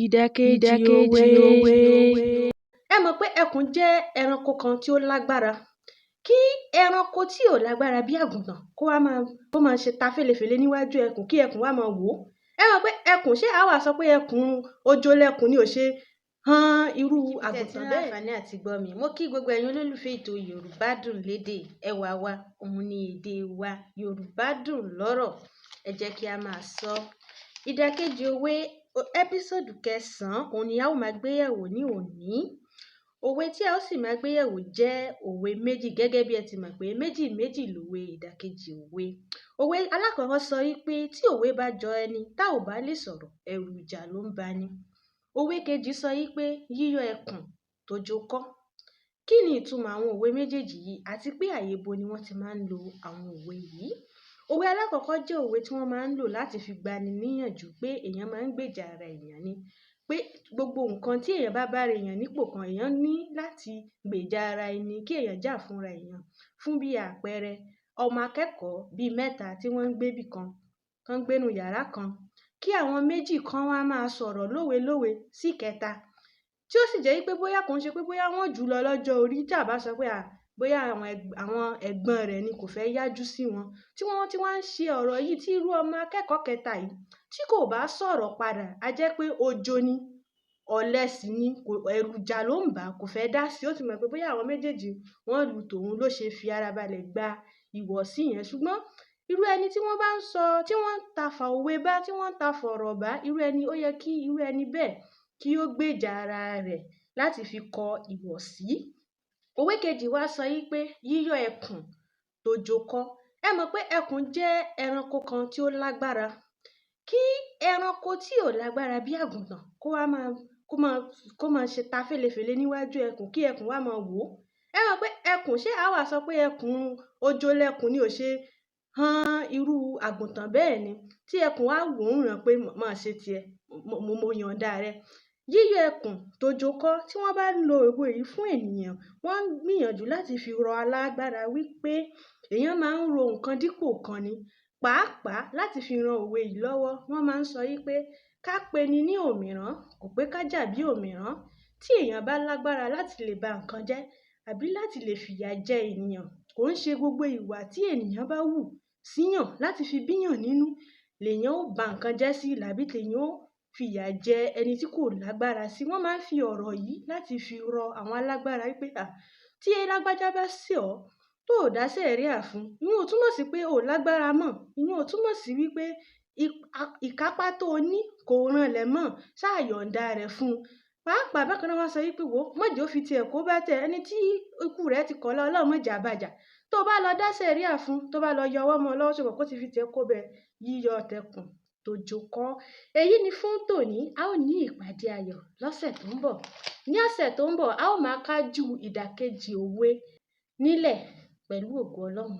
ìdàkejì òwe. Ẹ mọ̀ pé ẹkùn jẹ́ ẹranko kan tí ó lágbára. Kí ẹranko tí ò lágbára bí àgùntàn kó máa ṣe ta fèlèfèlé níwájú ẹkùn kí ẹkùn wá máa wò ó. Ẹ mọ̀ pé ẹkùn ṣé àwa sọ pé ẹkùn ojúlẹ̀kùn ni ò ṣe han irú àgùntàn bẹ́ẹ̀. Láǹfààní àti gbọ́ mi, mo kí gbogbo ẹ̀yin olólùfẹ́ ètò Yorùbá Dùn Lédè. Ẹwà wa òun ni èdè wa, Yorùbá dùn lọ́rọ̀. Ẹ jẹ́ kí a máa sọ. Ìdàkejì òwe ẹ́písòdù 9 òun ni a ó máa gbé yẹ̀wò ní òní. Òwe tí a ó sì máa gbé yẹ̀wò jẹ́ òwe méjì, gẹ́gẹ́ bí ẹ ti mọ̀ pé méjì méjì lòwe ìdàkejì òwe. Òwe alákọ̀ọ́kọ́ sọ wípé tí òwe bá jọ ẹni tá ò bá lè sọ̀rọ̀, ẹ̀rù ìjà ló ń bani. Òwe kejì sọ wípé yíyọ ẹkùn tójó kọ́. Kí ni ìtumọ̀ àwọn òwe méjèèjì yìí àti pé àyè bo ni wọ́n ti máa ń lo àwọn òwe yìí? Òwe alákọ̀ọ́kọ́ jẹ́ òwe tí wọ́n máa ń lò láti fi gbani níyànjú pé èèyàn máa ń gbèjà ara èèyàn ni. Pé gbogbo nǹkan tí èèyàn bá bá èèyàn nípò kan, èèyàn ní láti gbèjà ara ẹni kí èèyàn jà fúnra èèyàn. Fún bí àpẹẹrẹ, ọmọ akẹ́kọ̀ọ́ bíi 3 tí wọ́n ń gbébì kan, kan ń gbénu yàrá kan, kí àwọn méjì kan wá máa sọ̀rọ̀ lówe sí kẹta. Tí ó sì jẹ́ wípé bóyá kò ń ṣe pé bóyá wọ́n jù lọ lọ́jọ́ orí, tí a bá sọ pé bóyá àwọn ẹ̀gbọ́n rẹ̀ ni kò fẹ́ yájú sí wọn. Tí wọ́n ń ṣe ọ̀rọ̀ yìí tí irú ọmọ akẹ́kọ̀ọ́ kẹta yìí tí kò bá sọ̀rọ̀ padà, a jẹ́ pé ojo ni, ọ̀lẹ sì ni, ẹ̀rù ìjà ló ń bà, kò fẹ́ dá sí. Ó ti mọ̀ pé bóyá àwọn méjèèjì wọ́n lu tòun ló ṣe fi ara balẹ̀ gba ìwọ̀sí yẹn. Ṣùgbọ́n irú ẹni tí wọ́n bá ń sọ, tí wọ́n ń ta fà òwe bá, tí wọ́n ń ta fọ̀rọ̀ bá, irú ẹni ó yẹ kí irú ẹni bẹ́ẹ̀ kí ó gbèjà ara rẹ̀ láti fi kọ ìwọ̀sí. Òwe kejì wá sọ wípé yíyọ ẹkùn tójó kọ́. Ẹ mọ̀ pé ẹkùn jẹ́ ẹranko kan tí ó lágbára. Kí ẹranko tí ò lágbára bí àgùntàn kó máa ṣe ta fèlèfèlé níwájú ẹkùn kí ẹkùn wá máa wò ó. Ẹ mọ̀ pé ẹkùn ṣé àwa sọ pé ẹkùn ojúlẹ̀kùn ni ò ṣe han irú àgùntàn bẹ́ẹ̀ ni. Tí ẹkùn wá wò ó ràn pé máa ṣe tiẹ̀, mo yọ̀ǹda rẹ. Yíyọ ẹkùn tójó kọ́, tí wọ́n bá lo òwe yìí fún ènìyàn, wọ́n ń gbìyànjú láti fi rọ alágbára wípé èèyàn máa ń ro nǹkan dípò kan ni. Pàápàá láti fi ran òwe yìí lọ́wọ́, wọ́n máa ń sọ wípé ká pe ni ní òmíràn, kò pé ká jà bí òmíràn. Tí èèyàn bá lágbára láti lè ba nǹkan jẹ́ àbí láti lè fìyà jẹ ènìyàn, kò ń ṣe gbogbo ìwà tí ènìyàn bá wù síyàn láti fi bíyàn nínú lèèyàn ó ba nǹkan jẹ́ sí, làbí lèèyàn ó fìyà jẹ ẹni tí kò lágbára sí. Wọ́n máa ń fi ọ̀rọ̀ yìí láti fi rọ àwọn alágbára wípé tí lágbájá bá ṣẹ̀ ọ́ tó ò dá sẹ̀ríà fún, ìyẹn ò túmọ̀ sí pé ò lágbára mọ́. Ìyẹn ò túmọ̀ sí wípé ìkápá tó o ní kò ranlẹ̀ mọ́, ṣáà yọ̀ǹda rẹ̀ fún un. Pàápàá bákan náà wọ́n sọ wípé wò ó, má jẹ́ ó fi tiẹ̀ kó bá tẹ̀ ẹni tí ikú rẹ̀ ti kọ̀ Ọlọ́run má jẹ́ á bàjà. Tó bá lọ dá sẹ̀ríà fún, tó bá lọ yọ ọwọ́ mọ́ ọ lọ́wọ́, ṣùgbọ́n kó ti fi tiẹ̀ kó bẹ yíyọ tẹkùn tójó kọ́. Èyí ni fún tòní. A ó ní ìpàdé ayọ̀ lọ́sẹ̀ tó ń bọ̀. Ní ọ̀sẹ̀ tó ń bọ̀, a ó máa kájú ìdàkejì òwe nílẹ̀ pẹ̀lú ògo Ọlọ́run.